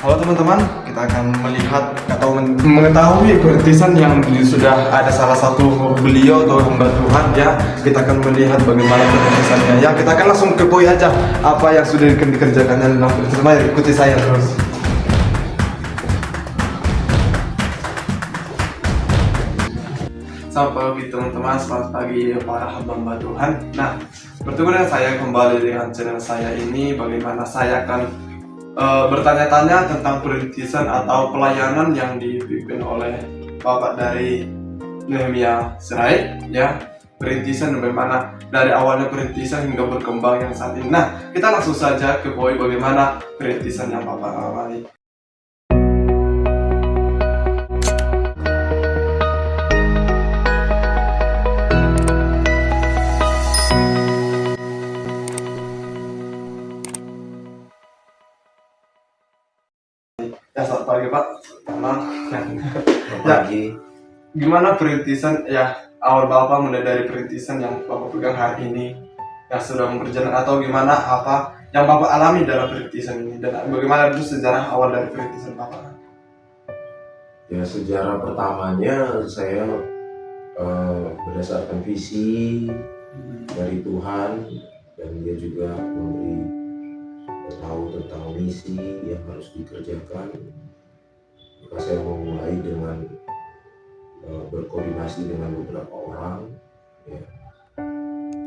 Halo teman-teman, kita akan melihat atau mengetahui perintisan yang sudah ada salah satu beliau atau hamba Tuhan ya. Kita akan melihat bagaimana perintisannya ya. Kita akan langsung kepoin aja apa yang sudah dikerjakannya dalam perintisan. Mari ikuti saya terus. Selamat pagi teman-teman, selamat pagi para hamba Tuhan. Nah, bertemu dengan saya kembali dengan channel saya ini, bagaimana saya akan bertanya-tanya tentang perintisan atau pelayanan yang dipimpin oleh Bapak dari Nehemia Sirait ya. Perintisan bagaimana dari awalnya perintisan hingga berkembang yang saat ini. Nah, kita langsung saja ke poin bagaimana perintisan yang Bapak alami. Ya, selamat pagi Pak. Pagi. Gimana perintisan ya, awal Bapak mulai dari perintisan yang Bapak pegang hari ini yang sudah berjalan, atau gimana apa yang Bapak alami dalam perintisan ini, dan bagaimana dulu sejarah awal dari perintisan Bapak? Ya, sejarah pertamanya saya berdasarkan visi dari Tuhan, dan dia juga memberi tahu tentang misi yang harus dikerjakan. Maka saya memulai dengan berkoordinasi dengan beberapa orang ya,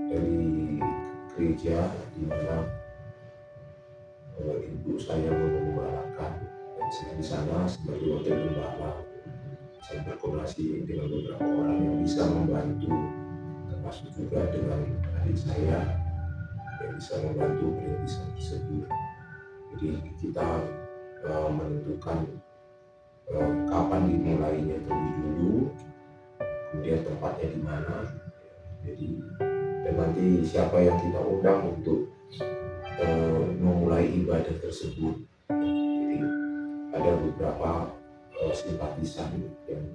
dari gereja di mana ibu saya mengembalakan, dan saya di sana sebagai wakil gembala. Saya berkoordinasi dengan beberapa orang yang bisa membantu, termasuk juga dengan adik saya yang bisa membantu perintisan tersebut. Jadi kita menentukan kapan dimulainya terlebih dulu, kemudian tempatnya di mana. Jadi dan nanti siapa yang kita undang untuk memulai ibadah tersebut. Jadi ada beberapa simpatisan yang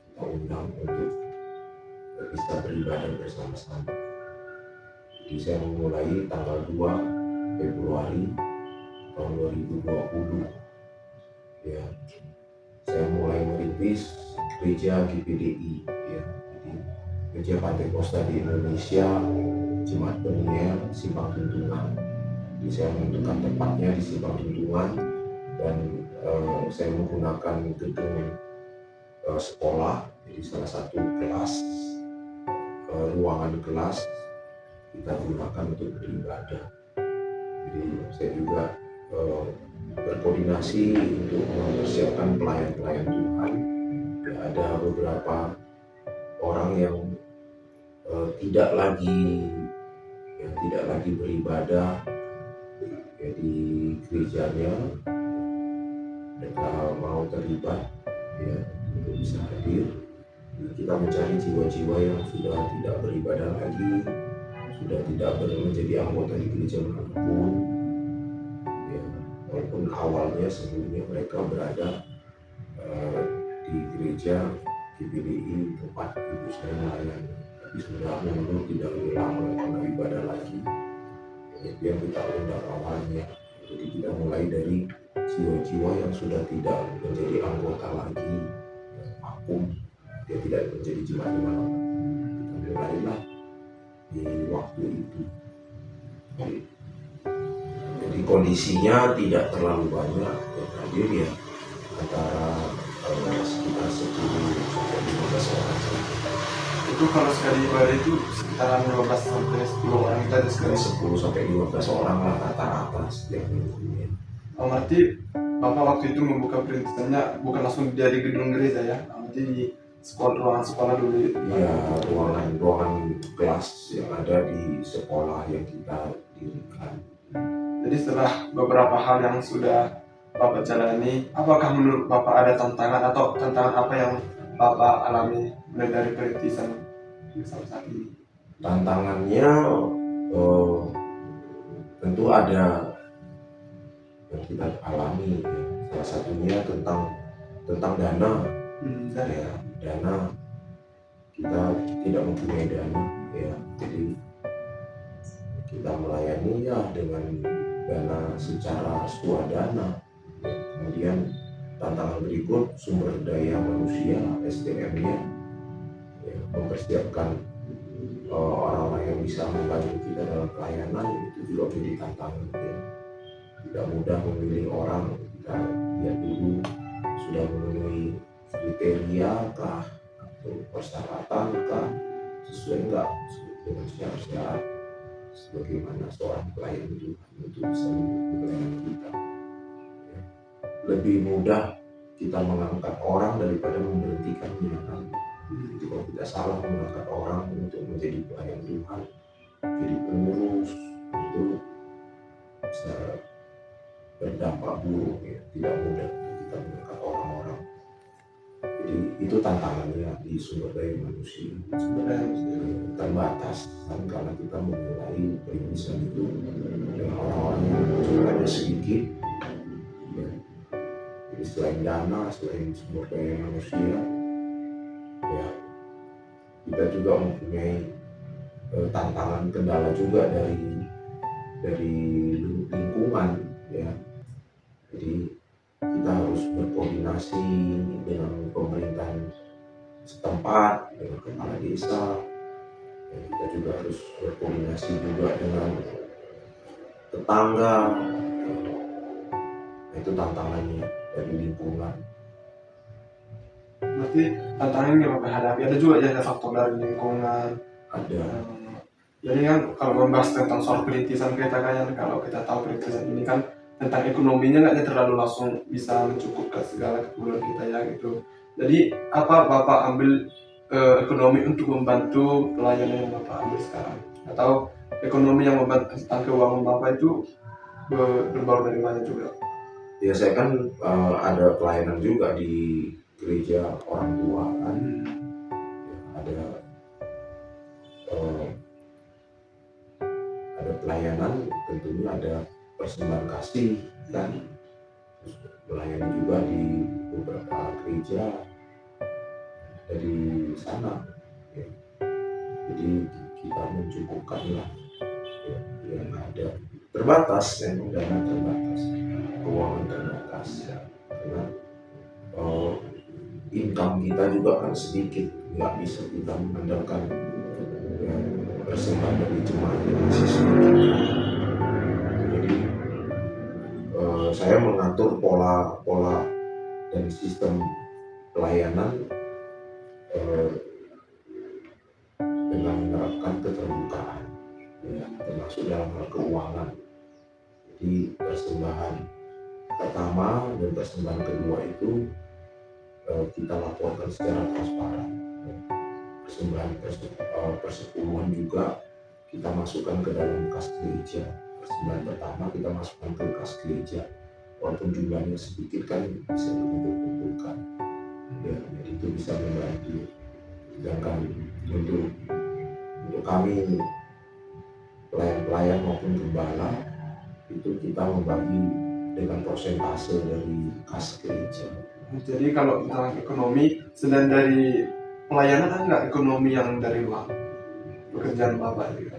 kita undang untuk bisa beribadah bersama-sama. Jadi saya memulai tanggal 2 Februari tahun 2020 ya. Saya mulai merintis gereja GPDI ya. Jadi Gereja Pantai Kosta di Indonesia, Jemaat Peniel Simpang Tuntungan. Jadi saya menentukan tempatnya di Simpang Tuntungan, dan saya menggunakan gedung sekolah. Jadi salah satu kelas, ruangan kelas kita gunakan untuk beribadah. Jadi saya juga berkoordinasi untuk mempersiapkan pelayan-pelayan Tuhan. Ya, ada beberapa orang yang tidak lagi beribadah ya, di gerejanya. Mereka mau terlibat ya, untuk bisa hadir. Kita mencari jiwa-jiwa yang sudah tidak beribadah lagi, sudah tidak menjadi anggota di gereja manapun ya, walaupun awalnya sebelumnya mereka berada di gereja GPDI tempat ibu saya melayani, tapi sudah mundur, tidak ulang melakukan ibadah lagi. Itu yang kita undang awalnya. Jadi kita mulai dari jiwa-jiwa yang sudah tidak menjadi anggota lagi, vakum, dia tidak menjadi jemaat di mana-mana. Kita mulailah di waktu itu. Jadi kondisinya tidak terlalu banyak yang hadir ya, antara sekitar 10 sampai 15 orang saja. Itu kalau sekali ibadah itu sekitaran 15 sampai 10 orang, kita ada sekali 10 sampai 15 orang lah rata-rata setiap minggunya. Berarti Bapak waktu itu membuka perintisannya bukan langsung dari gedung gereja ya, berarti di ruangan sekolah dulu. Ya, ruangan kelas yang ada di sekolah yang kita dirikan. Jadi setelah beberapa hal yang sudah Bapak jalani, apakah menurut Bapak ada tantangan atau tantangan apa yang Bapak alami mulai dari perintisan sampai saat ini? Tantangannya tentu ada yang kita alami ya. Salah satunya tentang dana. Ya, dana, kita tidak mempunyai dana ya, jadi kita melayani ya dengan dana secara swadana ya. Kemudian tantangan berikut sumber daya manusia SDM-nya, ya, mempersiapkan orang-orang yang bisa membantu kita dalam pelayanan itu juga menjadi tantangan, ya. Tidak mudah memilih orang, kita lihat dulu sudah memenuhi kriteria kah atau persyaratan kah, sesuai enggak dengan syarat-syarat sebagaimana seorang pelayan Tuhan untuk bisa mendukung pelayanan kita, ya. Lebih mudah kita mengangkat orang daripada memberhentikannya, kan? Jadi kalau kita salah mengangkat orang untuk menjadi pelayan Tuhan, jadi pengurus, itu bisa berdampak buruk, ya. Tidak mudah untuk kita mengangkat orang-orang. Jadi itu tantangannya di sumber daya manusia. Sumber daya manusia. Terbatas kan, karena kita memulai perintisan itu dengan orang-orang yang jumlahnya sedikit, ya. Jadi selain dana, selain sumber daya manusia, ya, kita juga mempunyai tantangan kendala juga dari lingkungan, ya. Jadi kita harus berkoordinasi dengan pemerintahan setempat, dengan kepala desa, ya. Kita juga harus berkoordinasi juga dengan tetangga, ya. Nah, itu tantangannya dari lingkungan. Berarti tantangan yang Bapak hadapi ada juga ya, ada faktor dari lingkungan. Ada. Jadi kan kalau membahas tentang soal perintisan kita kan, kalau kita tahu perintisan ini kan tentang ekonominya nggak terlalu langsung bisa mencukupkan segala keperluan kita ya gitu. Jadi apa Bapak ambil ekonomi untuk membantu pelayanan yang Bapak ambil sekarang, atau ekonomi yang membantu tentang keuangan Bapak itu berbau dari mana juga? Ya saya kan ada pelayanan juga di gereja orang tua kan, ada pelayanan, tentunya ada persembahan kasih dan terus melayani juga di beberapa gereja dari sana, ya. Jadi kita mencukupkan lah, ya, yang ada. Terbatas, memang dana terbatas, keuangan terbatas, ya. Karena income kita juga kan sedikit, nggak bisa kita mengandalkan, ya, persembahan dari jemaat yang masih sedikit. Jadi saya mengatur pola dan sistem pelayanan dengan menerapkan keterbukaan, ya, termasuk dalam hal keuangan. Jadi persembahan pertama dan persembahan kedua itu kita laporkan secara transparan, ya. Persembahan persepuluhan juga kita masukkan ke dalam kas gereja. Persembahan pertama kita masukkan ke kas gereja, walaupun jumlahnya sedikit kan bisa dikumpulkan, ya. Jadi itu bisa membantu. Sedangkan untuk kami pelayan-pelayan maupun gembala itu kita membagi dengan persentase dari kas gereja. Jadi kalau tentang ekonomi, selain dari pelayanan kan nggak ekonomi yang dari luar pekerjaan Bapak gitu?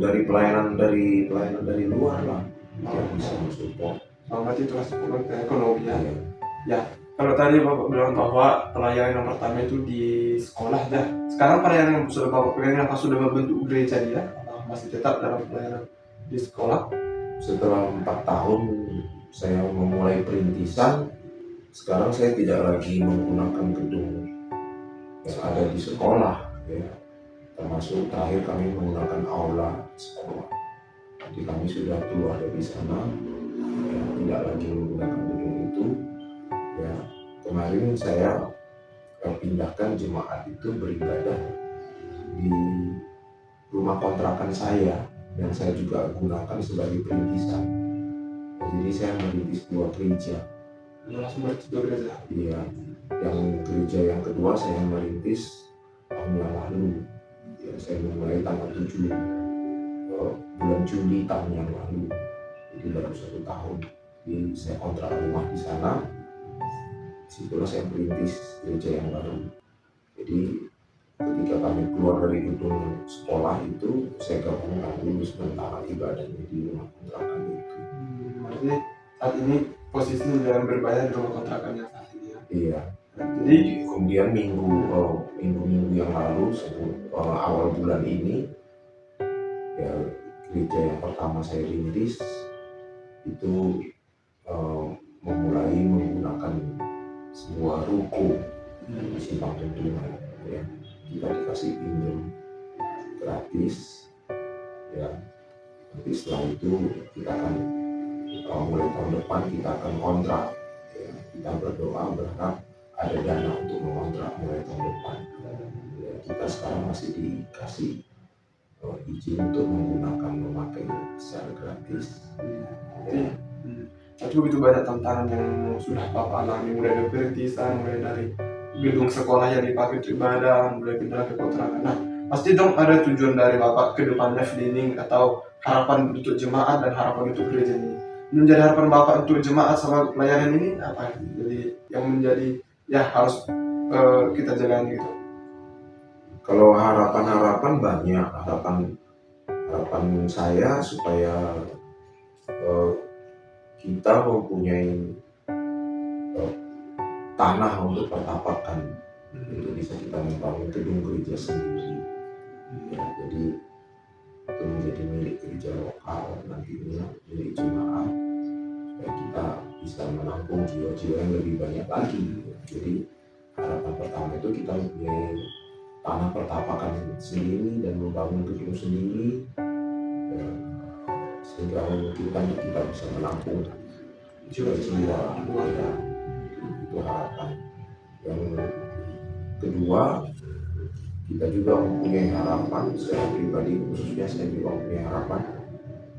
Dari pelayanan dari luar lah yang bisa mensupport. Berarti itu masuk ke ekonomi ya. Ya. Ya, kalau tadi Bapak bilang bahwa pelayanan yang pertama itu di sekolah dah. Sekarang pelayanan yang sudah Bapak pegang apa sudah membentuk gereja dia? Atau masih tetap dalam pelayanan di sekolah? Setelah 4 tahun saya memulai perintisan, sekarang saya tidak lagi menggunakan gedung yang ada di sekolah, ya. Termasuk terakhir kami menggunakan aula sekolah. Jadi kami sudah keluar dari sana, ya, tidak lagi menggunakan gedung itu, ya. Kemarin saya pindahkan jemaat itu beribadah di rumah kontrakan saya yang saya juga gunakan sebagai perintisan. Jadi saya merintis 2 gereja. Langsung merintis 2 gereja? Iya, yang gereja yang kedua saya merintis tahun yang lalu. Ya, saya memulai tanggal 7 bulan Juli tahun yang lalu. Jadi baru 1 tahun. Jadi saya kontrak rumah di sana. Disitulah saya merintis gereja yang baru. Jadi ketika kami keluar dari gedung sekolah itu, saya gabungkan dulu sementara ibadahnya di rumah kontrakan itu. Berarti saat ini posisi sedang berbayar di rumah kontrakannya saat ini ya. Iya. Jadi Kemudian minggu-minggu yang lalu awal bulan ini ya, gereja yang pertama saya rintis itu eh, memulai menggunakan sebuah ruko di Simpang Tuntungan ya. Kita dikasih pinjam gratis ya. Nanti setelah itu kita akan mulai tahun depan kita akan kontrak ya. Kita berdoa berharap ada dana untuk mengontrak mulai tahun depan ya. Kita sekarang masih dikasih izin untuk memakai secara gratis ya. Tapi begitu banyak tantangan yang sudah Bapak alami, mulai dari perintisan, mulai dari gedung sekolah yang dipakai untuk ibadah, mulai pindah ke kontrakan. Nah, pasti dong ada tujuan dari Bapak ke depannya, feeling atau harapan untuk jemaat dan harapan untuk gereja ini. Menjadi harapan Bapak untuk jemaat sama pelayanan ini apa? Jadi yang menjadi ya harus kita jalani gitu. Kalau harapan banyak, harapan saya supaya kita mempunyai tanah untuk pertapakan untuk bisa kita membangun gedung gereja sendiri ya. Jadi itu menjadi milik gereja lokal, nantinya milik jemaat, supaya kita bisa menampung jiwa-jiwa yang lebih banyak lagi ya. Jadi harapan pertama itu kita mempunyai tanah pertapakan sendiri dan membangun gedung sendiri ya, sehingga memungkinkan kita bisa menampung jiwa-jiwa ya. Itu harapan. Yang kedua, kita juga mempunyai harapan secara pribadi, khususnya saya juga mempunyai harapan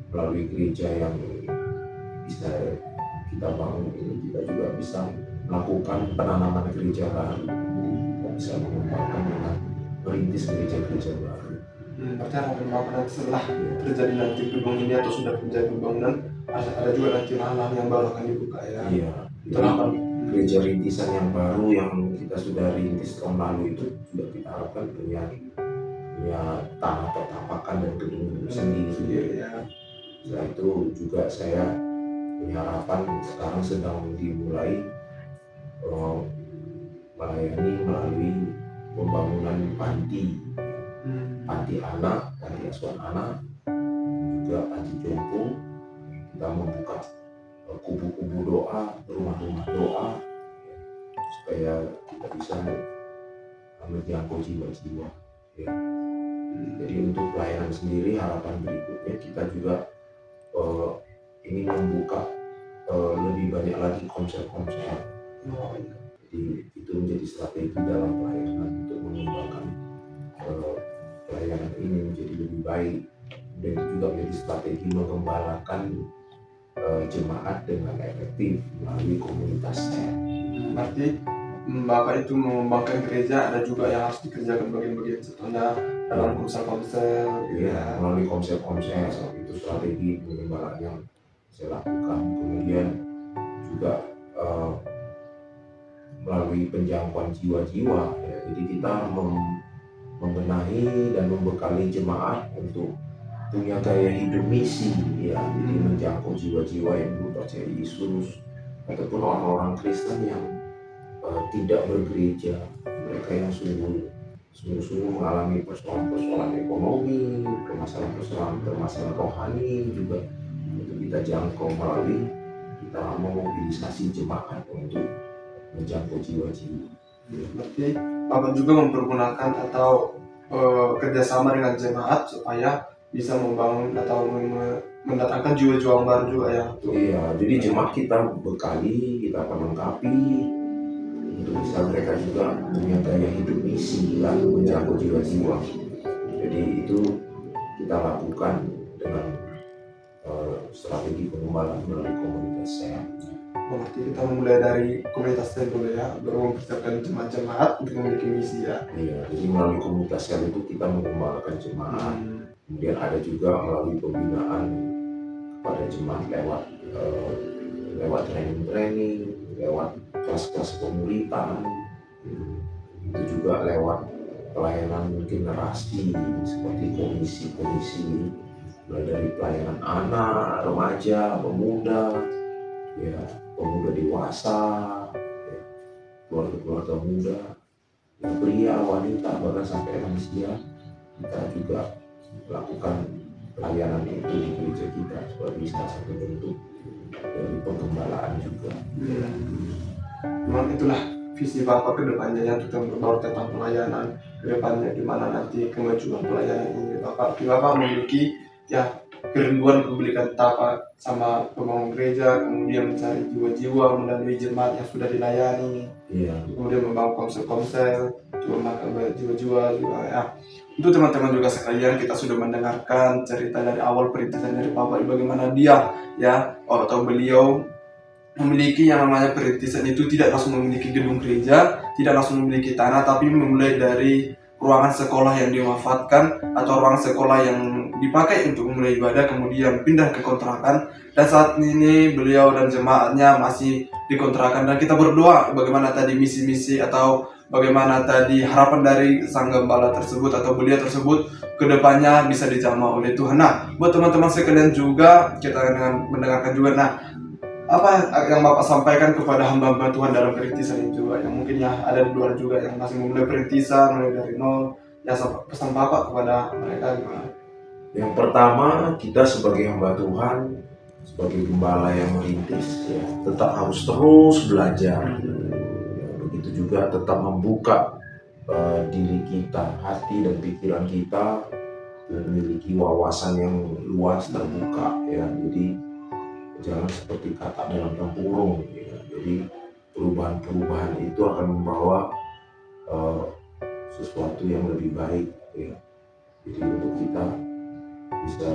melalui gereja yang bisa kita bangun ini, kita juga bisa melakukan penanaman gereja baru. Kita bisa mengembangkan dengan merintis gereja-gereja baru. Berarti harapan Bapak nanti setelah terjadi nanti gedung ini atau sudah terjadi pembangunan, ada juga nanti lahan yang baru akan dibuka ya. Iya. Harapan Gereja rintisan yang baru yang kita sudah rintis tahun lalu itu juga kita harapkan punya tanah pertapakan dan gedung sendiri ya. Setelah itu juga saya punya harapan sekarang sedang dimulai melayani melalui pembangunan panti anak, panti asuhan anak, juga panti jompo. Kita membuka kubu-kubu doa, rumah-rumah doa, supaya kita bisa menjangkau jiwa-jiwa ya. Jadi untuk pelayanan sendiri, harapan berikutnya kita juga ingin membuka lebih banyak lagi konsep-konsep. Jadi itu menjadi strategi dalam pelayanan untuk mengembangkan pelayanan ini menjadi lebih baik, dan itu juga menjadi strategi mengembalakan jemaat dengan efektif melalui komunitasnya. Berarti Bapak itu mengembangkan gereja, ada juga yang harus dikerjakan bagian-bagian contohnya dalam konsep-konsep gitu ya. Melalui konsep-konsep itu strategi pengembangan yang saya lakukan. Kemudian juga melalui penjangkauan jiwa-jiwa ya. Jadi kita membenahi dan membekali jemaat untuk punya gaya hidup misi ya. Jadi menjangkau jiwa-jiwa yang belum percaya Yesus ataupun orang-orang Kristen yang tidak bergereja, mereka yang sungguh-sungguh mengalami persoalan-persoalan ekonomi, permasalahan rohani juga itu kita jangkau melalui kita memobilisasi jemaat untuk menjangkau jiwa-jiwa. Berarti Bapak juga mempergunakan atau kerjasama dengan jemaat supaya bisa membangun atau mendatangkan jiwa-jiwa baru juga ya. Iya, jadi jemaat kita bekali, kita perlengkapi untuk bisa mereka juga punya gaya hidup misi lalu menjangkau jiwa-jiwa. Jadi itu kita lakukan dengan strategi pengembangan melalui komunitas sehat. Berarti kita mulai dari komunitas sehat dulu ya, baru mempersiapkan jemaat-jemaat untuk memiliki misi ya. Iya, jadi melalui komunitas sehat itu kita mengembangkan jemaat. Kemudian ada juga melalui pembinaan kepada jemaat lewat training, lewat kelas-kelas pemuritan, itu juga lewat pelayanan generasi seperti komisi-komisi, mulai dari pelayanan anak, remaja, pemuda, ya pemuda dewasa, ya, keluarga-keluarga muda, ya, pria, wanita, bahkan sampai lansia, kita juga melakukan pelayanan itu di gereja kita sebagai salah satu bentuk dari penggembalaan juga. Memang itulah visi Bapak ke depannya ya, tentang berbaur tentang pelayanan ke depannya, gimana nanti kemajuan pelayanan ini. Bapak memiliki ya kerinduan kebelikan tapak sama pembangun gereja, kemudian mencari jiwa-jiwa melalui jemaat yang sudah dilayani, kemudian membangun komsel-komsel, memakan jiwa-jiwa juga ya. Untuk teman-teman juga sekalian, kita sudah mendengarkan cerita dari awal perintisan dari Bapak, bagaimana dia ya atau beliau memiliki yang namanya perintisan itu tidak langsung memiliki gedung gereja, tidak langsung memiliki tanah, tapi memulai dari ruangan sekolah yang dimanfaatkan atau ruangan sekolah yang dipakai untuk memulai ibadah, kemudian pindah ke kontrakan, dan saat ini beliau dan jemaatnya masih di kontrakan. Dan kita berdoa bagaimana tadi misi-misi atau bagaimana tadi harapan dari sang gembala tersebut atau beliau tersebut kedepannya bisa dijamah oleh Tuhan. Nah, buat teman-teman sekalian juga, kita akan mendengarkan juga apa yang Bapak sampaikan kepada hamba-hamba Tuhan dalam perintisan ini juga, yang mungkin ya ada di luar juga yang masih memulai perintisan mulai dari nol, ya pesan Bapak kepada mereka gimana? Yang pertama, kita sebagai hamba Tuhan, sebagai gembala yang merintis, ya, tetap harus terus belajar. Ya, begitu juga tetap membuka diri kita, hati dan pikiran kita, memiliki wawasan yang luas, terbuka. Ya, jadi jangan seperti kata dalam tempurung. Ya. Jadi perubahan-perubahan itu akan membawa sesuatu yang lebih baik. Ya. Jadi untuk kita bisa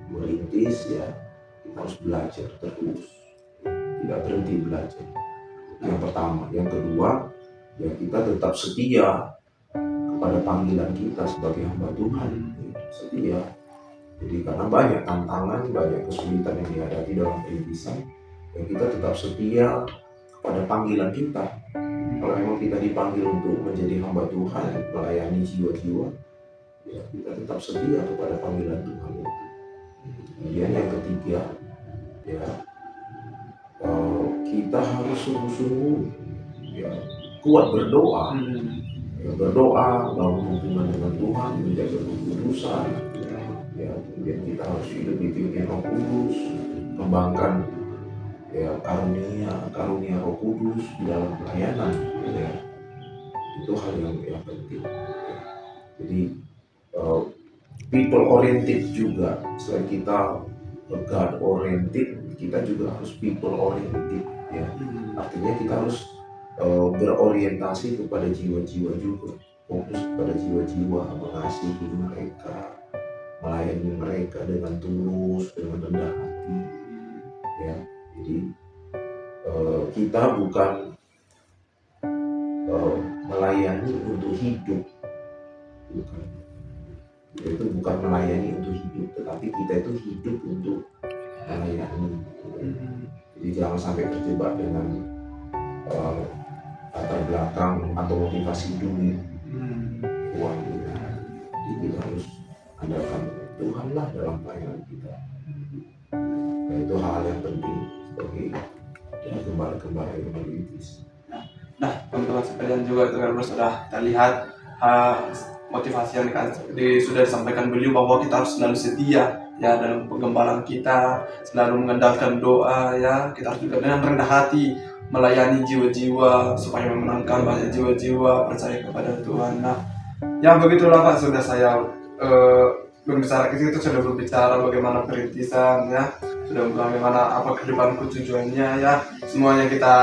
merintis, ya, kita harus belajar terus, tidak berhenti belajar. Yang pertama, yang kedua, ya kita tetap setia kepada panggilan kita sebagai hamba Tuhan. Ya, setia. Jadi karena banyak tantangan, banyak kesulitan yang dihadapi dalam perintisan, ya kita tetap setia kepada panggilan kita. Kalau memang kita dipanggil untuk menjadi hamba Tuhan, melayani jiwa-jiwa, ya kita tetap setia kepada panggilan Tuhan itu. Kemudian yang ketiga, ya kita harus sungguh-sungguh ya kuat berdoa, ya, berdoa, bangun hubungan dengan Tuhan, menjaga kekudusan. Ya, kemudian kita harus hidup dipimpin Roh Kudus, kembangkan ya karunia Roh Kudus di dalam pelayanan. Ya, itu hal yang penting. Jadi people oriented juga, selain kita God oriented, kita juga harus people oriented. Ya, artinya kita harus berorientasi kepada jiwa-jiwa juga, fokus kepada jiwa-jiwa, mengasihi mereka, melayani mereka dengan tulus, dengan rendah hati. Ya, jadi kita bukan melayani untuk hidup, bukan. Kita itu bukan melayani untuk hidup, tetapi kita itu hidup untuk melayani. Jadi jangan sampai terjebak dengan latar belakang atau motivasi duit, uang. Jadi kita harus andalkan Tuhan lah dalam pelayanan kita. Nah, itu hal yang penting sebagai gembala-gembala yang merintis. Nah, teman-teman sekalian juga dengan sudah kita lihat motivasi yang sudah disampaikan beliau, bahwa kita harus selalu setia ya dalam penggembalaan kita, selalu mengandalkan doa ya, kita harus juga dengan rendah hati melayani jiwa-jiwa supaya memenangkan banyak jiwa-jiwa percaya kepada Tuhan. Nah, ya begitulah Pak, sudah saya berbicara itu sudah berbicara bagaimana perintisan ya, sudah bagaimana apa kehidupanku tujuannya ya, semua yang kita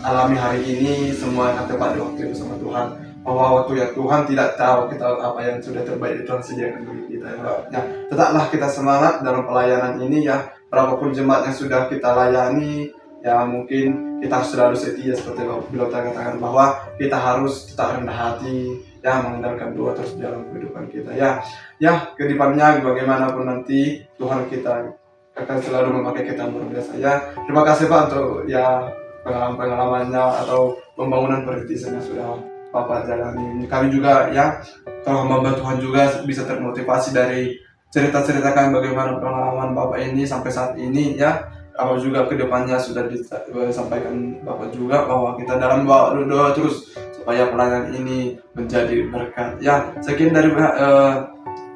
alami hari ini semua yang tepat di waktu itu sama Tuhan, bahwa waktu ya Tuhan tidak tahu kita apa yang sudah terbaik Tuhan sediakan bagi kita ya. Tetaplah kita semangat dalam pelayanan ini ya, berapapun jemaat yang sudah kita layani ya, mungkin kita harus selalu setia seperti beliau katakan, bahwa kita harus tetap rendah hati ya, mengandalkan doa terus dalam kehidupan kita ya kedepannya bagaimanapun nanti Tuhan kita akan selalu memakai kita luar biasa ya. Terima kasih Pak untuk ya pengalamannya atau pembangunan perintisan yang sudah Bapak jalani. Kami juga ya, kalau hamba Tuhan juga bisa termotivasi dari cerita-cerita kami bagaimana pengalaman Bapak ini sampai saat ini ya. apa juga kedepannya sudah disampaikan Bapak juga bahwa kita dalam doa terus supaya pelayanan ini menjadi berkat. Ya, sekian dari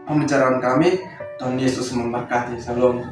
pembicaraan kami. Tuhan Yesus memberkati. Shalom.